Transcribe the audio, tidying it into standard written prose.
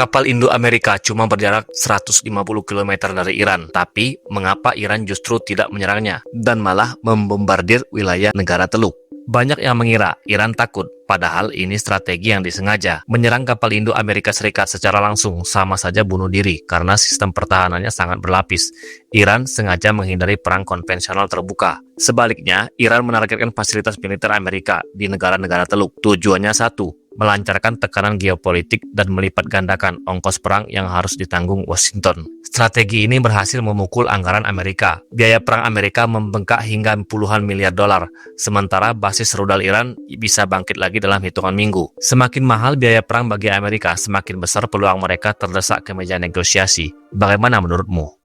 Kapal Indo-Amerika cuma berjarak 150 km dari Iran, tapi mengapa Iran justru tidak menyerangnya dan malah membombardir wilayah negara Teluk? Banyak yang mengira Iran takut, padahal ini strategi yang disengaja. Menyerang kapal Indo-Amerika Serikat secara langsung sama saja bunuh diri karena sistem pertahanannya sangat berlapis. Iran sengaja menghindari perang konvensional terbuka. Sebaliknya, Iran menargetkan fasilitas militer Amerika di negara-negara Teluk. Tujuannya satu, melancarkan tekanan geopolitik dan melipat gandakan ongkos perang yang harus ditanggung Washington. Strategi ini berhasil memukul anggaran Amerika. Biaya perang Amerika membengkak hingga puluhan miliar dolar, sementara basis rudal Iran bisa bangkit lagi dalam hitungan minggu. Semakin mahal biaya perang bagi Amerika, semakin besar peluang mereka terdesak ke meja negosiasi. Bagaimana menurutmu?